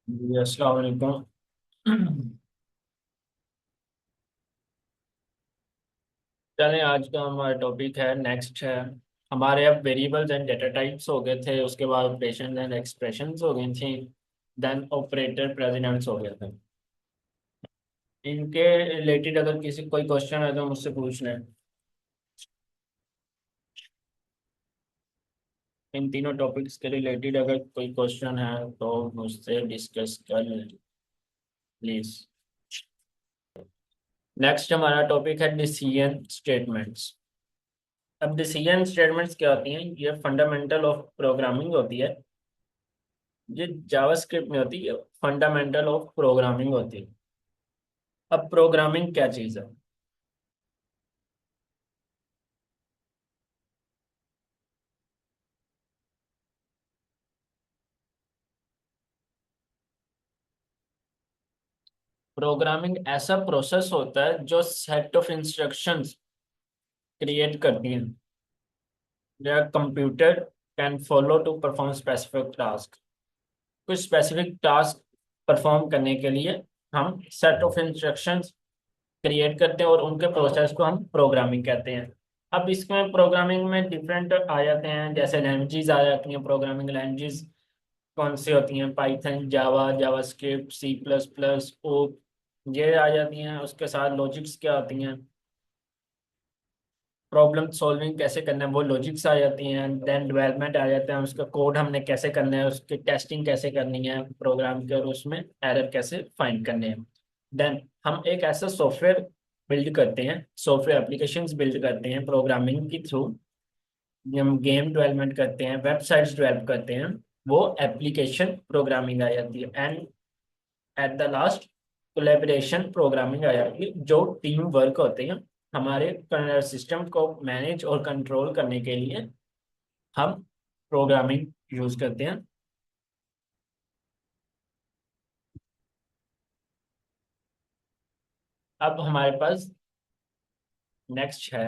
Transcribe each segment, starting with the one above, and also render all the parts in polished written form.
जी अस्सलाम वालेकुम। चलें, आज का हमारा टॉपिक है, नेक्स्ट है हमारे। अब वेरिएबल्स एंड डेटा टाइप्स हो गए थे, उसके बाद ऑपरेशन एंड एक्सप्रेशंस हो गई थी, देन ऑपरेटर प्रेसिडेंट्स हो गए थे। इनके रिलेटेड अगर किसी कोई क्वेश्चन है तो मुझसे पूछ लें। इन तीनों टॉपिक्स के रिलेटेड अगर कोई क्वेश्चन है तो मुझसे डिस्कस कर लें प्लीज। नेक्स्ट हमारा टॉपिक है डिसीजन स्टेटमेंट्स। अब डिसीजन स्टेटमेंट्स क्या होती हैं? ये फंडामेंटल ऑफ प्रोग्रामिंग होती है। ये जावास्क्रिप्ट में होती है, फंडामेंटल ऑफ प्रोग्रामिंग होती है। अब प्रोग्रामिंग क्या चीज़ है? प्रोग्रामिंग ऐसा प्रोसेस होता है जो सेट ऑफ इंस्ट्रक्शंस क्रिएट करती हैं, या computer can follow to perform specific task. कुछ स्पेसिफिक टास्क परफॉर्म करने के लिए हम सेट ऑफ इंस्ट्रक्शंस क्रिएट करते हैं और उनके प्रोसेस को हम प्रोग्रामिंग कहते हैं। अब इसमें प्रोग्रामिंग में डिफरेंट आ जाते हैं, जैसे लैंग्वेजेस आ जाती हैं। प्रोग्रामिंग लैंग्वेजेस कौन सी होती हैं? पाइथन, जावा, जावास्क्रिप्ट, सी प्लस प्लस, ओ, ये आ जाती हैं। उसके साथ लॉजिक्स क्या होती हैं? प्रॉब्लम सॉल्विंग कैसे करना है, वो लॉजिक्स आ जाती हैं। देन डेवलपमेंट आ जाता है, उसका कोड हमने कैसे करना है, उसकी टेस्टिंग कैसे करनी है प्रोग्राम के, और उसमें एरर कैसे फाइंड करने हैं। देन हम एक ऐसा सॉफ्टवेयर बिल्ड करते हैं, सॉफ्टवेयर एप्लीकेशंस बिल्ड करते हैं प्रोग्रामिंग के थ्रू। हम गेम डेवलपमेंट करते हैं, वेबसाइट्स डेवलप करते हैं, वो एप्लीकेशन प्रोग्रामिंग आ जाती है। And at the last collaboration programming आ जाती है, जो टीम वर्क होते हैं हमारे सिस्टम को मैनेज और कंट्रोल करने के लिए हम प्रोग्रामिंग यूज करते हैं। अब हमारे पास नेक्स्ट है,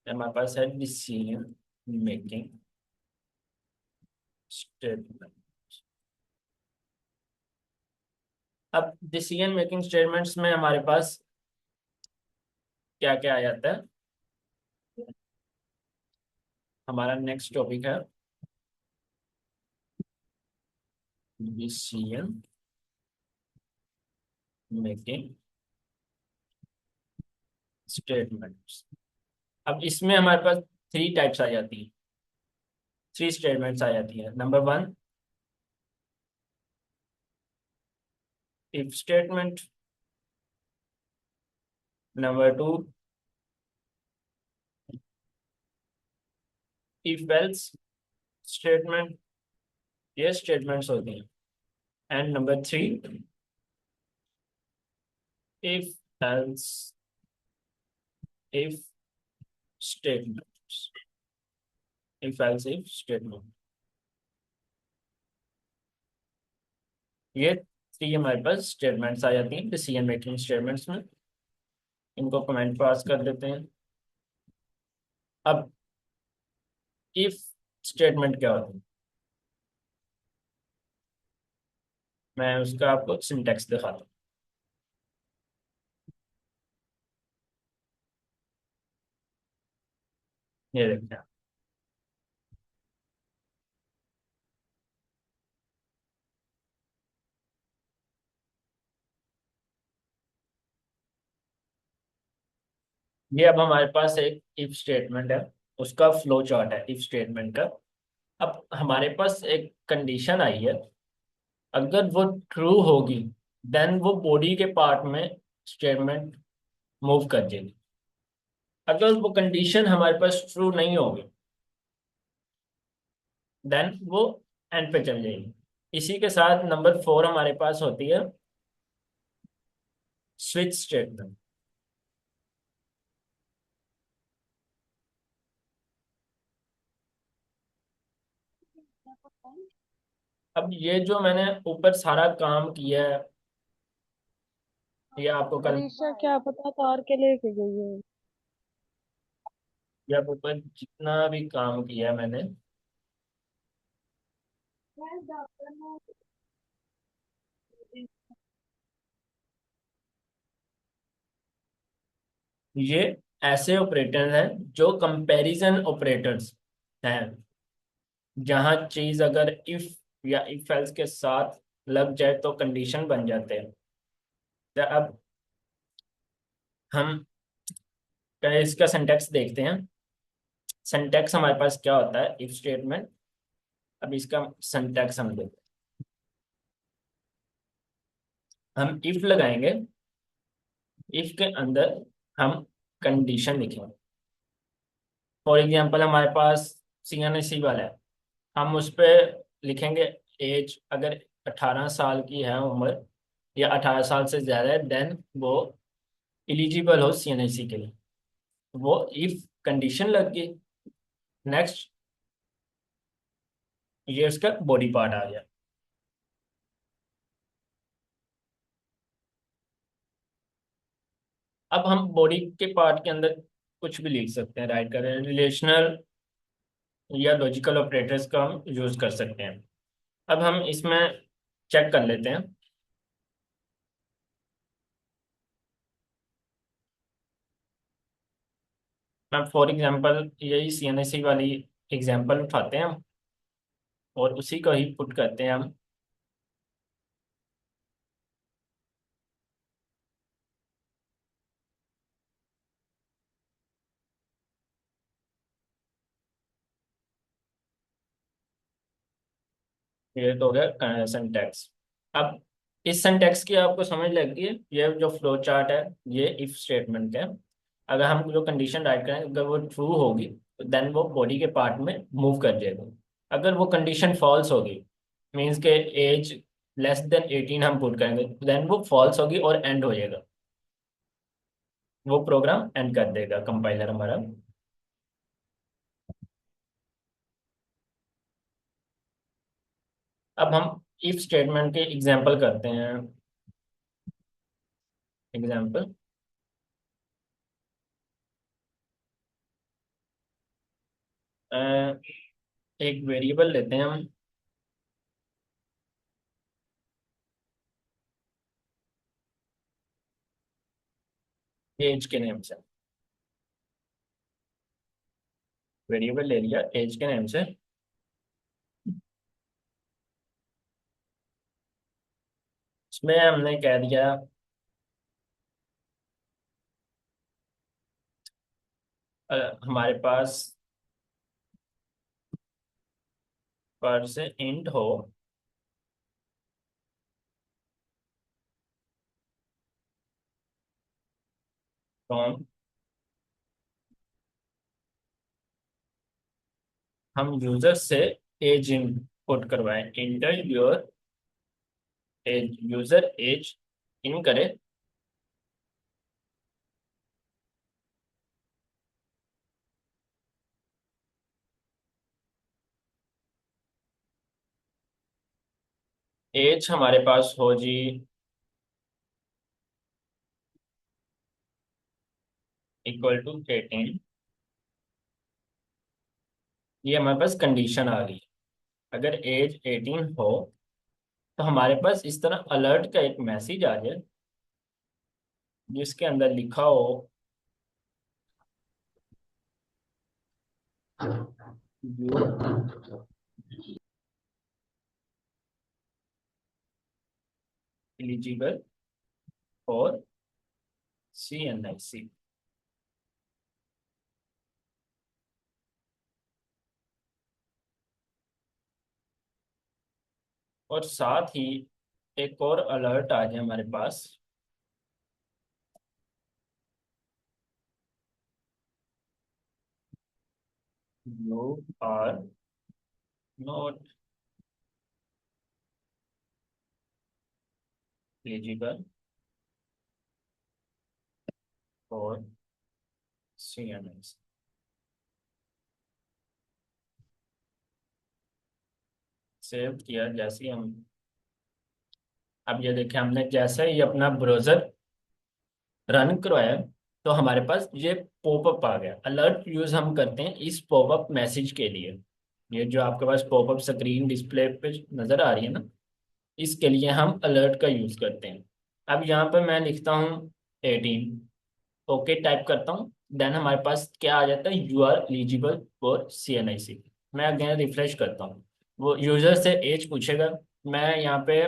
हमारे पास है डिसीजन मेकिंग स्टेटमेंट। अब डिसीजन मेकिंग स्टेटमेंट्स में हमारे पास क्या क्या आ जाता है? हमारा नेक्स्ट टॉपिक है डिसीजन मेकिंग स्टेटमेंट्स। अब इसमें हमारे पास थ्री टाइप्स आ जाती हैं, थ्री स्टेटमेंट्स आ जाती है। Number one, if statement. Number two, if else statement. ये स्टेटमेंट्स होती हैं। And number three, if else if statements. If else if statement. ये थ्री हमारे पास स्टेटमेंट्स आ जाती हैं डिसीजन मेकिंग स्टेटमेंट्स में। इनको कमेंट पास कर देते हैं। अब इफ स्टेटमेंट क्या होती है? मैं उसका आपको सिंटेक्स दिखाता हूँ। ये देखते हैं। ये अब हमारे पास एक इफ स्टेटमेंट है, उसका फ्लो चार्ट है इफ स्टेटमेंट का। अब हमारे पास एक कंडीशन आई है, अगर वो ट्रू होगी देन वो बॉडी के पार्ट में स्टेटमेंट मूव कर जाएगी। अगर वो कंडीशन हमारे पास ट्रू नहीं होगी देन वो एंड पे चल जाएगी। इसी के साथ नंबर फोर हमारे पास होती है स्विच स्टेटमेंट। अब ये जो मैंने ऊपर सारा काम किया है, ये आपको कल, अलीशा क्या पता तार के लेके गई है। ये आप ऊपर जितना भी काम किया है मैंने, ये ऐसे ऑपरेटर हैं जो कंपैरिजन ऑपरेटर्स हैं, जहां चीज अगर इफ या इफ एल्स के साथ लग जाए तो कंडीशन बन जाते हैं। तो अब हम इसका सिंटैक्स देखते हैं। सिंटैक्स हमारे पास क्या होता है इफ स्टेटमेंट। अब इसका सिंटैक्स हम देखते हैं। हम इफ लगाएंगे, इफ के अंदर हम कंडीशन लिखेंगे। फॉर एग्जांपल हमारे पास CNC वाला है, हम उस पे लिखेंगे एज अगर 18 साल की है उम्र, या 18 साल से ज्यादा है, देन वो इलिजिबल हो CNC के लिए। वो इफ कंडीशन लग गई। नेक्स्ट, ये उसका बॉडी पार्ट आ गया। अब हम बॉडी के पार्ट के अंदर कुछ भी लिख सकते हैं, राइट करें, रिलेशनल या लॉजिकल ऑपरेटर्स का हम यूज कर सकते हैं। अब हम इसमें चेक कर लेते हैं। मैं फॉर एग्जांपल यही CNC वाली एग्जांपल उठाते हैं हम, और उसी को ही पुट करते हैं हम। ये तो हो गया सिंटैक्स। अब इस सिंटैक्स की आपको समझ लग गई है। ये जो फ्लो चार्ट है, ये इफ स्टेटमेंट है। अगर हम जो कंडीशन राइट करें, अगर वो ट्रू होगी तो देन वो बॉडी के पार्ट में मूव कर जाएगा। अगर वो कंडीशन फॉल्स होगी, मीन्स के एज लेस देन 18 हम पुट करेंगे, देन वो फॉल्स होगी और एंड हो जाएगा। वो प्रोग्राम एंड कर देगा कंपाइलर हमारा। अब हम इफ स्टेटमेंट के एग्जाम्पल करते हैं। एग्जाम्पल, एक वेरिएबल लेते हैं हम, एज के नेम से। वेरिएबल ले लिया एज के नेम से। इसमें हमने कह दिया हमारे पास पर से इंट हो, फ्रॉम, हम यूजर से एज इनपुट करवाएं। Enter your age, user age in करे। एज हमारे पास हो जी =18। ये हमारे पास कंडीशन आ गई। अगर एज 18 हो तो हमारे पास इस तरह अलर्ट का एक मैसेज आ जाए, जिसके अंदर लिखा हो यू एलिजिबल फॉर CNIC। और साथ ही एक और अलर्ट आ जाए हमारे पास, you are not eligible for CNIC। Save किया जैसे ही हम, अब ये देखें, हमने जैसे ही अपना ब्राउजर रन करवाया तो हमारे पास ये पॉपअप आ गया। अलर्ट यूज हम करते हैं इस पॉपअप मैसेज के लिए। ये जो आपके पास पॉपअप स्क्रीन डिस्प्ले पे नजर आ रही है ना, इसके लिए हम अलर्ट का यूज करते हैं। अब यहाँ पे मैं लिखता हूँ 18, ओके टाइप करता हूँ, देन हमारे पास क्या आ जाता है, you are eligible for CNIC। मैं अगेन रिफ्रेश करता हूँ, वो यूजर से एज पूछेगा, मैं यहाँ पे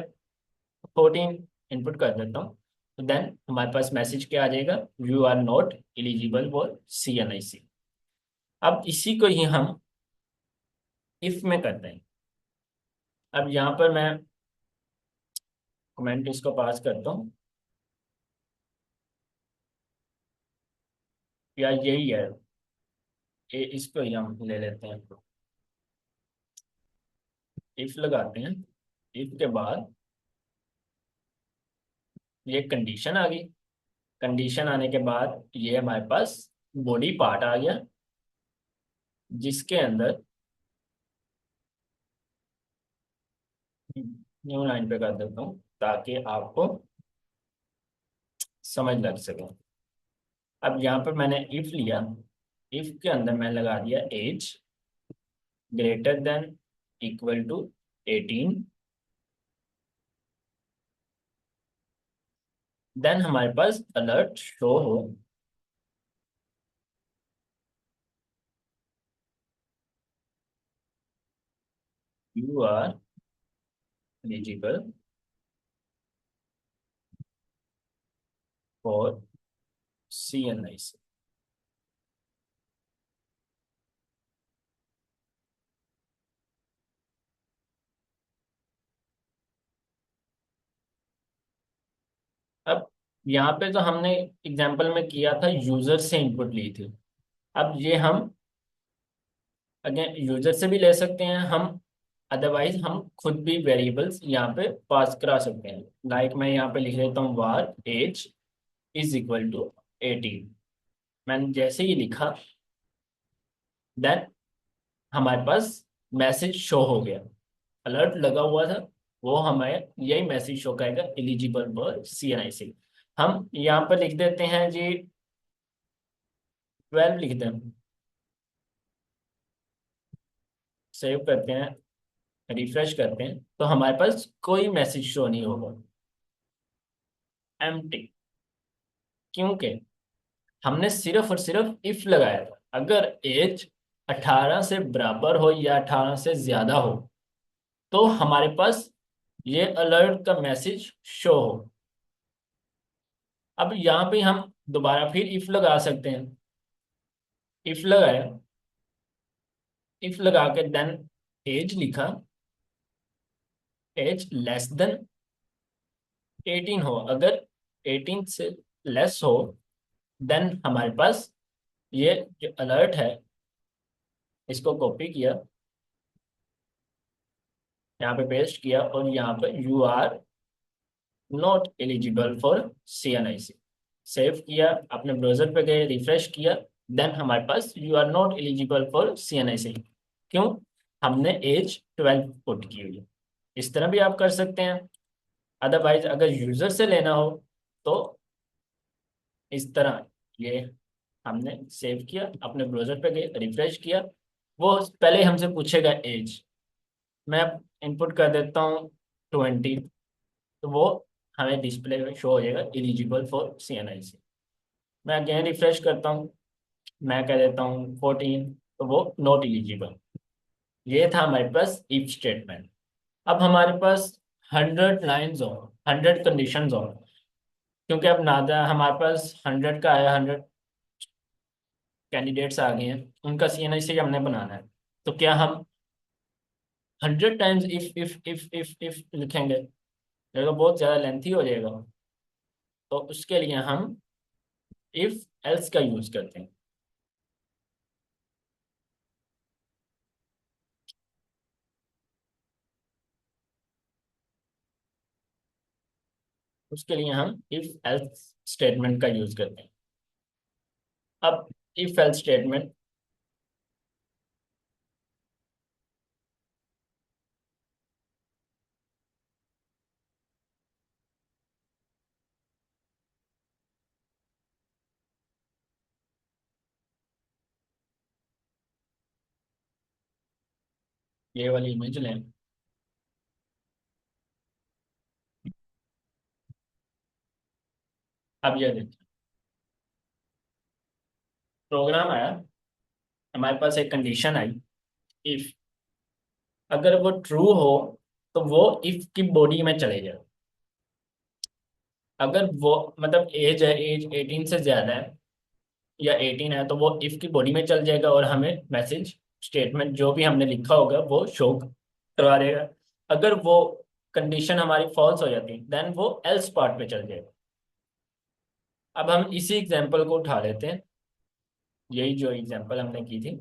14 इनपुट कर देता हूँ, तो देन हमारे पास मैसेज क्या आ जाएगा, you are not eligible for CNIC। अब इसी को ही हम इफ में करते हैं। अब यहाँ पर मैं कमेंट इसको पास करता हूँ, या यही है, इसको ही हम ले लेते हैं, इफ लगाते हैं। इफ के बाद ये कंडीशन आ गई, कंडीशन आने के बाद ये हमारे पास बॉडी पार्ट आ गया, जिसके अंदर न्यू लाइन पे कर देता हूँ ताकि आपको समझ लग सके। अब यहाँ पे मैंने इफ लिया, इफ के अंदर मैं लगा दिया age greater than equal to 18, then हमारे पास अलर्ट शो हो, you are eligible for CNIC। अब यहाँ पे तो हमने एग्जांपल में किया था, यूजर से इनपुट ली थी। अब ये हम अगेन यूजर से भी ले सकते हैं हम, अदरवाइज हम खुद भी वेरिएबल्स यहाँ पे पास करा सकते हैं। लाइक मैं यहाँ पे लिख लेता हूँ var age is equal to 18। मैंने जैसे ही लिखा, देन हमारे पास मैसेज शो हो गया, अलर्ट लगा हुआ था, वो हमें यही मैसेज शो करेगा, एलिजिबल फॉर CNIC। हम यहाँ पर लिख देते हैं जी 12 लिख दें, सेव करते हैं, रिफ्रेश करते हैं, तो हमारे पास कोई मैसेज शो नहीं होगा, एम्प्टी। क्योंकि हमने सिर्फ और सिर्फ इफ लगाया था, अगर एज 18 से बराबर हो या 18 से ज्यादा हो तो हमारे पास ये अलर्ट का मैसेज शो हो। अब यहाँ पे हम दोबारा फिर इफ लगा सकते हैं, इफ लगाया, इफ लगा के देन एज लिखा, एज लेस देन 18 हो, अगर 18 से लेस हो, देन हमारे पास ये जो अलर्ट है, इसको कॉपी किया, यहाँ पे पेस्ट किया, और यहाँ पे you are not eligible for CNIC save किया, अपने ब्राउजर पे गए, रिफ्रेश किया, देन हमारे पास you are not eligible for CNIC। क्यों? हमने एज 12 पुट की हुई है। इस तरह भी आप कर सकते हैं। अदरवाइज अगर यूजर से लेना हो तो इस तरह, ये हमने सेव किया, अपने ब्राउजर पे गए, रिफ्रेश किया, वो पहले ही हमसे पूछेगा एज, मैं इनपुट कर देता हूँ 20, तो वो हमें डिस्प्ले में शो हो जाएगा एलिजिबल फॉर CNIC। मैं अगेन रिफ्रेश करता हूँ, मैं कह देता हूँ 14, तो वो नॉट एलिजिबल। ये था हमारे पास इफ स्टेटमेंट। अब हमारे पास 100 लाइन्स हो, 100 कंडीशंस हो, क्योंकि अब नादा हमारे पास 100 का आया, 100 कैंडिडेट्स आ गए हैं, उनका CNIC हमने बनाना है। तो क्या हम 100 टाइम्स इफ लिखेंगे? ये तो बहुत ज़्यादा लेंथी हो जाएगा। तो उसके लिए हम इफ एल्स का यूज करते हैं। उसके लिए हम इफ एल्स स्टेटमेंट का यूज करते हैं। अब इफ एल्स स्टेटमेंट, ये वाली इमेज लें। अब ये देखिए, प्रोग्राम आया, हमारे पास एक कंडीशन आई, इफ, अगर वो ट्रू हो तो वो इफ की बॉडी में चले जाए। अगर वो मतलब एज है, एज 18 से ज्यादा है या 18 है, तो वो इफ की बॉडी में चल जाएगा और हमें मैसेज स्टेटमेंट जो भी हमने लिखा होगा वो शो करवा देगा। अगर वो कंडीशन हमारी फॉल्स हो जाती है देन वो एल्स पार्ट पे चल जाएगा। अब हम इसी एग्जांपल को उठा लेते हैं, यही जो एग्जांपल हमने की थी,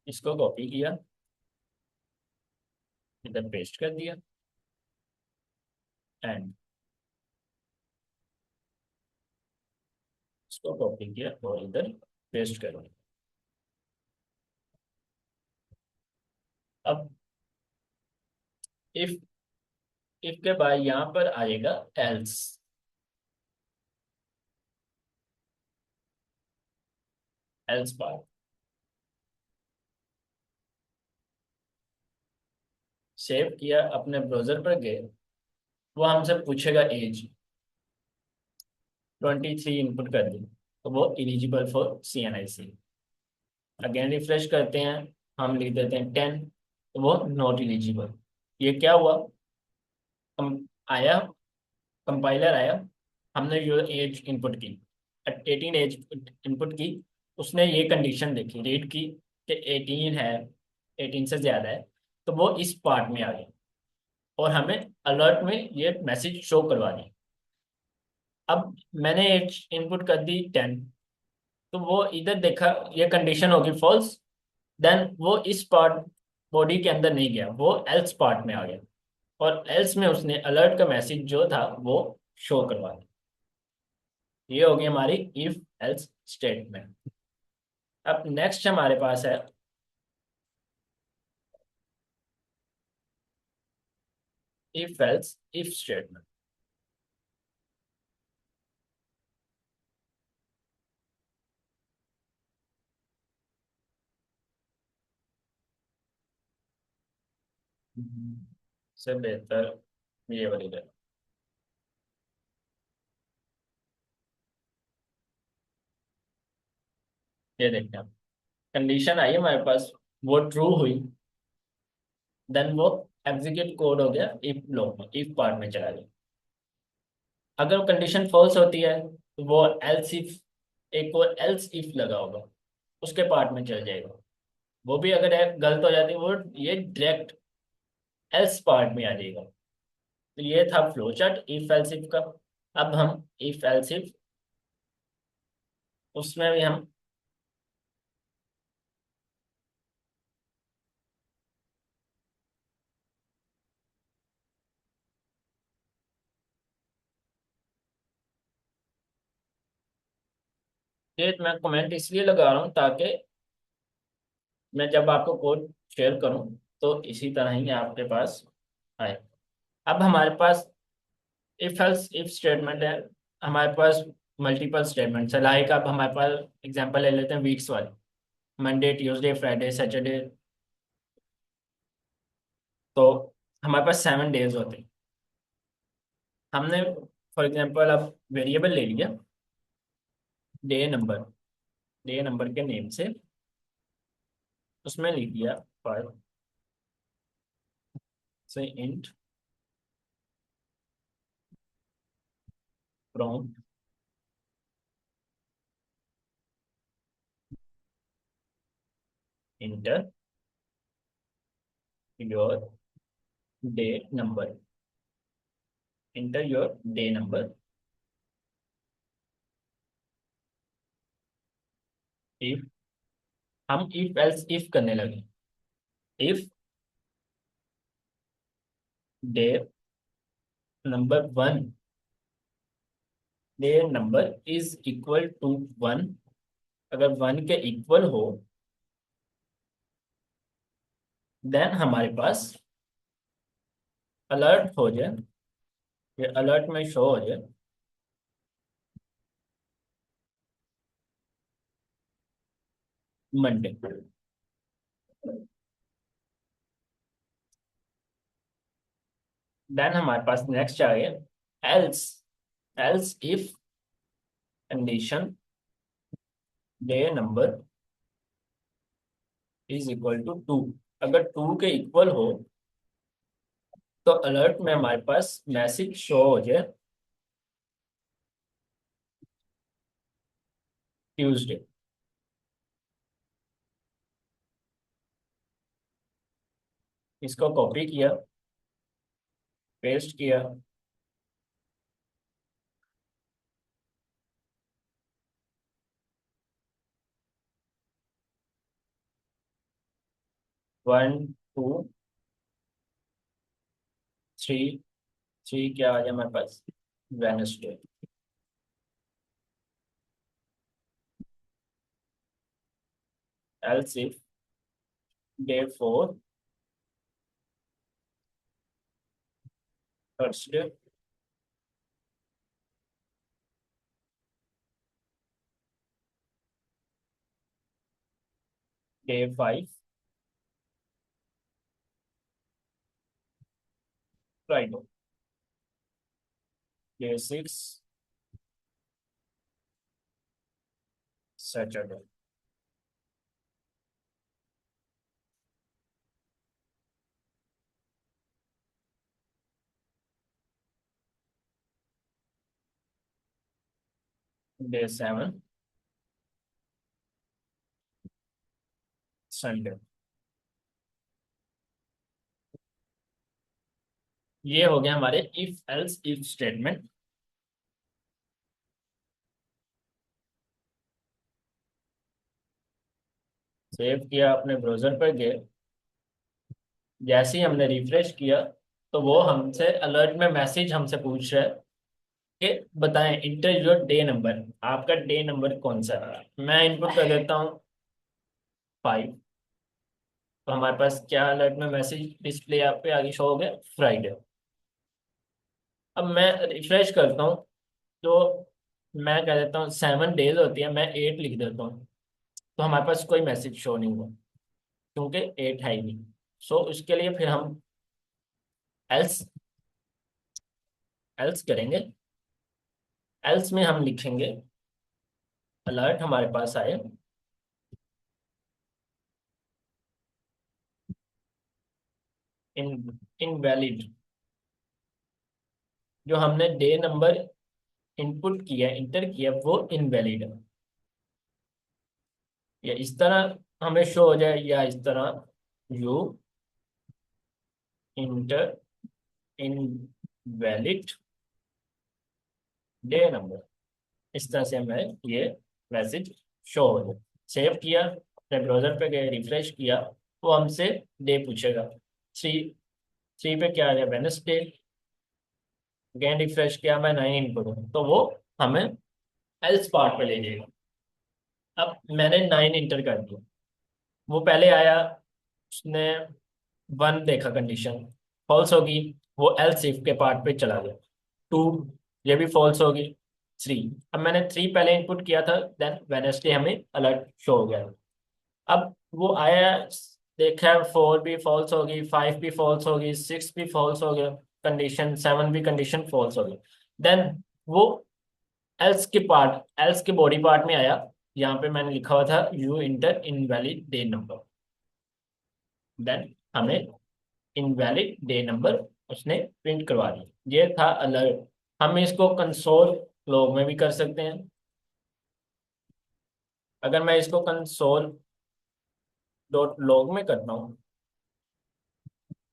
इसको कॉपी किया, इधर पेस्ट कर दिया, एंड इसको कॉपी किया और इधर पेस्ट कर दिया। अब इफ, इफ के बाद यहाँ पर आएगा एल्स। एल्स पार्ट सेव किया, अपने ब्राउजर पर गए, वो हमसे पूछेगा एज, 23 इनपुट कर दी तो वो eligible for CNIC। Again refresh करते हैं, हम लिख देते हैं 10 तो वो नॉट इलिजिबल। ये क्या हुआ, कम आया, कंपाइलर आया, हमने जो एज इनपुट की, 18 एज इनपुट की, उसने ये कंडीशन देखी, रीड की कि 18 है, 18 से ज्यादा है, तो वो इस पार्ट में आ गया और हमें अलर्ट में ये मैसेज शो करवा दी। अब मैंने एज इनपुट कर दी 10, तो वो इधर देखा ये कंडीशन होगी फॉल्स, देन वो इस पार्ट बॉडी के अंदर नहीं गया, वो एल्स पार्ट में आ गया और एल्स में उसने अलर्ट का मैसेज जो था वो शो करवा दिया। ये होगी हमारी इफ एल्स स्टेटमेंट। अब नेक्स्ट हमारे पास है इफ एल्स इफ स्टेटमेंट। से बेहतर ये वाली है। ये देखते हैं, कंडीशन आई हमारे पास, वो ट्रू हुई, देन वो एग्जीक्यूट कोड हो गया इफ ब्लॉक में, इफ पार्ट में चला गया। अगर कंडीशन फॉल्स होती है तो वो एल्स इफ, एक और एल्स इफ लगा होगा, उसके पार्ट में चल जाएगा। वो भी अगर गलत हो जाती है वो ये डायरेक्ट एल्स पार्ट में आ जाएगा। तो ये था flow chart if else if का। अब हम इफ एल्स इफ, उसमें भी हम, ये मैं कमेंट इसलिए लगा रहा हूँ ताकि मैं जब आपको कोड शेयर करूँ तो इसी तरह ही आपके पास आए। अब हमारे पास इफ एल्स इफ स्टेटमेंट है, हमारे पास मल्टीपल स्टेटमेंट्स है। लाइक अब हमारे पास एग्जांपल ले लेते हैं वीक्स वाले, मंडे ट्यूसडे फ्राइडे सैटरडे, तो हमारे पास 7 डेज होते हैं। हमने फॉर एग्जांपल अब वेरिएबल ले लिया डे नंबर, डे नंबर के नेम से, उसमें लिख दिया 5 से int from enter your day number, enter your day number if, हम इफ एल्स इफ करने लगे। If day number 1, day number is equal to 1, अगर 1 के इक्वल हो देन हमारे पास अलर्ट हो जाए, ये अलर्ट में शो हो जाए मंडे। देन हमारे पास नेक्स्ट आ गया else. Else if condition day number is equal to 2। अगर 2 के इक्वल हो तो अलर्ट में हमारे पास मैसेज शो हो जाए ट्यूसडे। इसको कॉपी किया, पेस्ट किया, 1 2 3। 3 क्या आ गया हमारे पास, Wednesday. Else if day 4 Thursday. Day 5 Friday. Day 6 Saturday. Day 7 Sunday. ये हो गया हमारे if else if statement. Save किया, अपने ब्राउजर पर गए, जैसे ही हमने रिफ्रेश किया तो वो हमसे अलर्ट में मैसेज हमसे पूछ रहा है कि बताएं इंटर योर डे नंबर, आपका डे नंबर कौन सा है। मैं इनपुट कर देता हूँ 5। तो हमारे पास क्या अलर्ट में मैसेज डिस्प्ले आप पे आगे शो हो गया, फ्राइडे। अब मैं रिफ्रेश करता हूँ तो मैं कह देता हूँ 7 डेज होती है, मैं 8 लिख देता हूँ। तो हमारे पास कोई मैसेज शो नहीं हुआ क्योंकि 8 है ही नहीं। सो उसके लिए फिर हम एल्स एल्स करेंगे। एल्स में हम लिखेंगे अलर्ट हमारे पास आए इन इनवैलिड। जो हमने डे नंबर इनपुट किया, इंटर किया, वो इनवैलिड है। या इस तरह हमें शो हो जाए या इस तरह you enter invalid day number. इस तरह से हमें ये मैसेज शो हो जाए। सेव किया, अपने ब्राउजर पे गए, रिफ्रेश किया, वो हमसे डे पूछेगा। 3 पे क्या आ गया, वेडनेसडे। अगेन रिफ्रेश किया, मैं 9 इनपुट हूँ तो वो हमें एल्स पार्ट पे ले जाएगा। अब मैंने 9 इंटर कर दिया, वो पहले आया, उसने 1 देखा, कंडीशन फॉल्स होगी, वो एल्स इफ के पार्ट पे चला गया। 2, ये भी फॉल्स होगी। 3, अब मैंने 3 पहले इनपुट किया था, देन वेडनेसडे हमें अलर्ट शो हो गया। अब वो आया, देखा 4 भी फॉल्स होगी, 5 भी फॉल्स होगी, 6 भी फॉल्स हो गया, कंडीशन 7 भी कंडीशन फॉल्स होगी। देन वो एल्स के बॉडी पार्ट में आया। यहाँ पे मैंने लिखा हुआ था you enter invalid day number. Then हमें इनवैलिड डे नंबर उसने प्रिंट करवा दिया। ये था अलर्ट। हम इसको कंसोल लॉग में भी कर सकते हैं। अगर मैं इसको कंसोल डॉट लॉग में करता हूँ,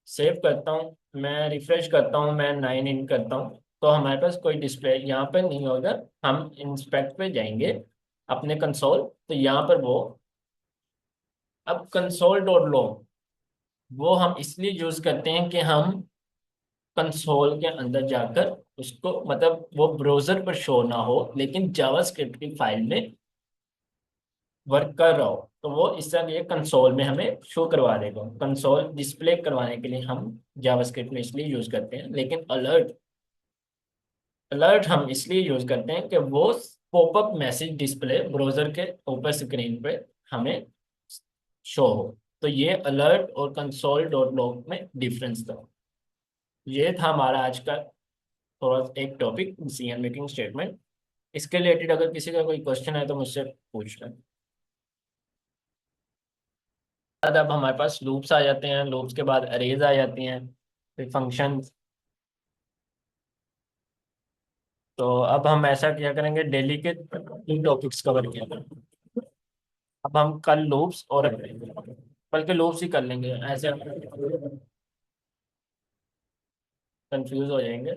सेव करता हूँ, मैं रिफ्रेश करता हूँ, मैं 9 इन करता हूँ, तो हमारे पास कोई डिस्प्ले यहाँ पर नहीं होगा। हम इंस्पेक्ट पे जाएंगे अपने कंसोल, तो यहाँ पर वो, अब कंसोल डॉट लॉग वो हम इसलिए यूज करते हैं कि हम कंसोल के अंदर जाकर उसको, मतलब वो ब्राउजर पर शो ना हो लेकिन जावास्क्रिप्ट की फाइल में वर्क कर रहा हो, तो वो इस तरह ये कंसोल में हमें शो करवा देगा। कंसोल डिस्प्ले करवाने के लिए हम जावास्क्रिप्ट में इसलिए यूज करते हैं। लेकिन अलर्ट अलर्ट हम इसलिए यूज करते हैं कि वो पॉपअप मैसेज डिस्प्ले ब्राउजर के ऊपर स्क्रीन पे हमें शो हो। तो ये अलर्ट और कंसोल डॉट लॉग में डिफरेंस था। ये था हमारा आज का थोड़ा एक टॉपिक, डिसीजन मेकिंग स्टेटमेंट। इसके रिलेटेड अगर किसी का कोई क्वेश्चन है तो मुझसे पूछ लें। बाद अब हमारे पास लूप्स आ जाते हैं, लूप्स के बाद अरेज आ जाती हैं, फिर फंक्शन। तो अब हम ऐसा क्या करेंगे, डेली के तीन टॉपिक्स कवर किया करेंगे। अब हम कल लूप्स और बल्कि लूप्स ही कर लेंगे, ऐसे कंफ्यूज हो जाएंगे।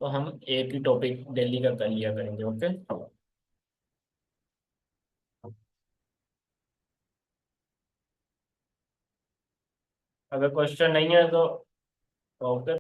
तो हम एक ही टॉपिक डेली का कर लिया करेंगे, ओके। अगर क्वेश्चन नहीं है तो ओके।